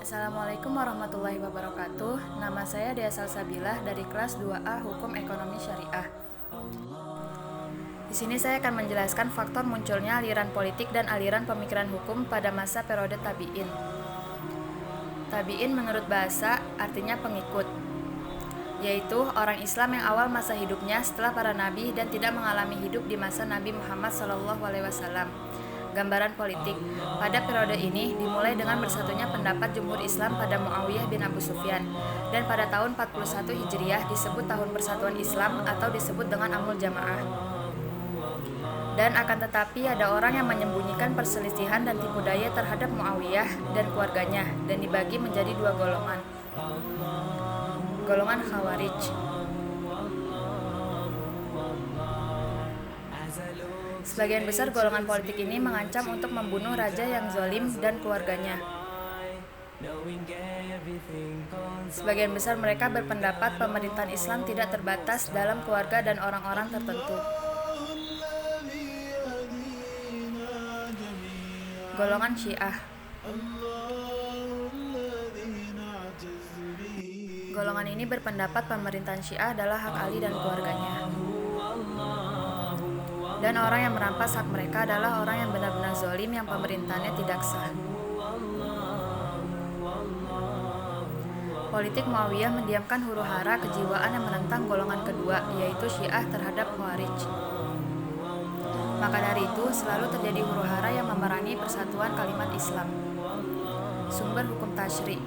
Assalamualaikum warahmatullahi wabarakatuh. Nama saya Dea Salsabilah dari kelas 2A Hukum Ekonomi Syariah. Di sini saya akan menjelaskan faktor munculnya aliran politik dan aliran pemikiran hukum pada masa periode tabi'in. Tabi'in menurut bahasa artinya pengikut, yaitu orang Islam yang awal masa hidupnya setelah para nabi dan tidak mengalami hidup di masa Nabi Muhammad SAW. Gambaran politik pada periode ini dimulai dengan bersatunya pendapat Jumhur Islam pada Muawiyah bin Abu Sufyan, dan pada tahun 41 Hijriah disebut Tahun Persatuan Islam atau disebut dengan Amul Jamaah. Dan akan tetapi ada orang yang menyembunyikan perselisihan dan tipu daya terhadap Muawiyah dan keluarganya, dan dibagi menjadi dua golongan. Golongan Khawarij. Sebagian besar golongan politik ini mengancam untuk membunuh raja yang zalim dan keluarganya. Sebagian besar mereka berpendapat pemerintahan Islam tidak terbatas dalam keluarga dan orang-orang tertentu. Golongan Syiah. Golongan ini berpendapat pemerintahan Syiah adalah hak Ali dan keluarganya. Dan orang yang merampas hak mereka adalah orang yang benar-benar zalim yang pemerintahannya tidak sah. Politik Muawiyah mendiamkan huru-hara kejiwaan yang menentang golongan kedua, yaitu Syiah terhadap Khawarij. Maka dari itu, selalu terjadi huru-hara yang memerangi persatuan kalimat Islam. Sumber hukum tasyri'.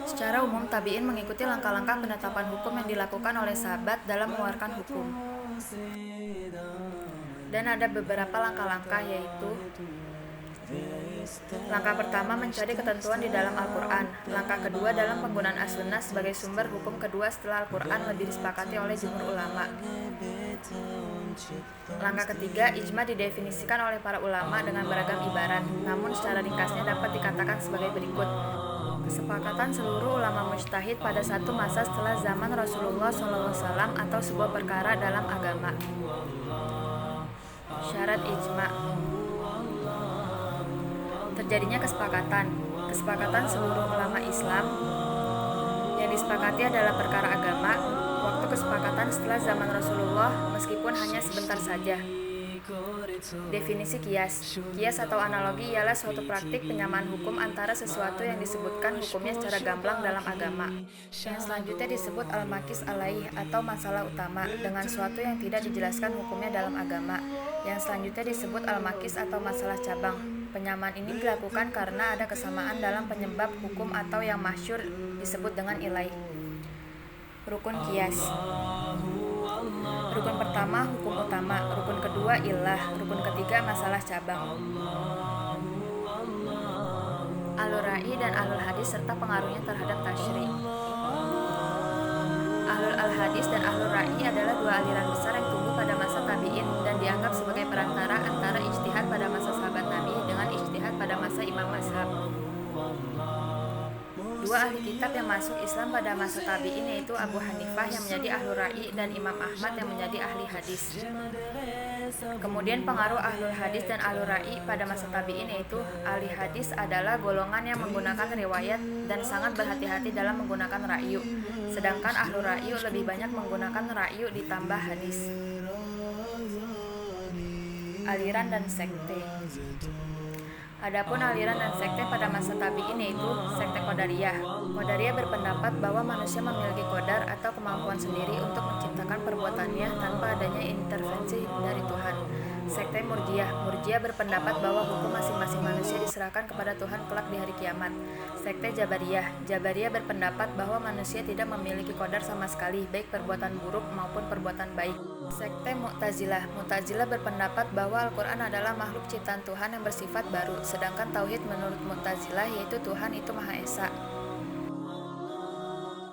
Secara umum, tabi'in mengikuti langkah-langkah penetapan hukum yang dilakukan oleh sahabat dalam mengeluarkan hukum. Dan ada beberapa langkah-langkah, yaitu: langkah pertama, mencari ketentuan di dalam Al-Quran. Langkah kedua, dalam penggunaan as-sunnah sebagai sumber hukum kedua setelah Al-Quran lebih disepakati oleh jumhur ulama. Langkah ketiga, ijma didefinisikan oleh para ulama dengan beragam ibarat, namun secara ringkasnya dapat dikatakan sebagai berikut: kesepakatan seluruh ulama mujtahid pada satu masa setelah zaman Rasulullah SAW atau sebuah perkara dalam agama. Syarat ijma: terjadinya kesepakatan seluruh ulama Islam yang disepakati adalah perkara agama. Waktu kesepakatan setelah zaman Rasulullah meskipun hanya sebentar saja. Definisi kias. Kias atau analogi ialah suatu praktik penyamaan hukum antara sesuatu yang disebutkan hukumnya secara gamblang dalam agama. Yang selanjutnya disebut al-makis alaih atau masalah utama dengan suatu yang tidak dijelaskan hukumnya dalam agama. Yang selanjutnya disebut al-makis atau masalah cabang. Penyamaan ini dilakukan karena ada kesamaan dalam penyebab hukum atau yang masyhur disebut dengan ilaih. Rukun kias. Rukun pertama hukum utama, rukun kedua ilah, rukun ketiga masalah cabang. Ahlul ra'i dan ahlul hadis serta pengaruhnya terhadap tasyri'. Ahlul al-hadis dan ahlul ra'i adalah dua aliran besar yang tumbuh pada masa tabi'in dan dianggap sebagai perantara antara ijtihad pada masa sahabat Nabi dengan ijtihad pada masa imam mazhab. Dua ahli kitab yang masuk Islam pada masa tabi'in yaitu Abu Hanifah yang menjadi ahlul ra'i dan Imam Ahmad yang menjadi ahli hadis. Kemudian pengaruh ahlul hadis dan ahlul ra'i pada masa tabi'in yaitu ahli hadis adalah golongan yang menggunakan riwayat dan sangat berhati-hati dalam menggunakan ra'yu, sedangkan ahlul ra'yu lebih banyak menggunakan ra'yu ditambah hadis. Aliran dan sekte. Adapun aliran dan sekte pada masa tabi'in yaitu sekte Qadariyah. Qadariyah berpendapat bahwa manusia memiliki qadar atau kemampuan sendiri untuk menciptakan perbuatannya tanpa adanya intervensi dari Tuhan. Sekte Murji'ah berpendapat bahwa hukum masing-masing manusia diserahkan kepada Tuhan kelak di hari kiamat. Sekte Jabariyah berpendapat bahwa manusia tidak memiliki qadar sama sekali, baik perbuatan buruk maupun perbuatan baik. Sekte Mu'tazilah berpendapat bahwa Al-Quran adalah makhluk ciptaan Tuhan yang bersifat baru, sedangkan tauhid menurut Mu'tazilah yaitu Tuhan itu Maha Esa.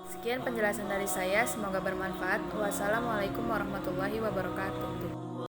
Sekian penjelasan dari saya, semoga bermanfaat. Wassalamualaikum warahmatullahi wabarakatuh.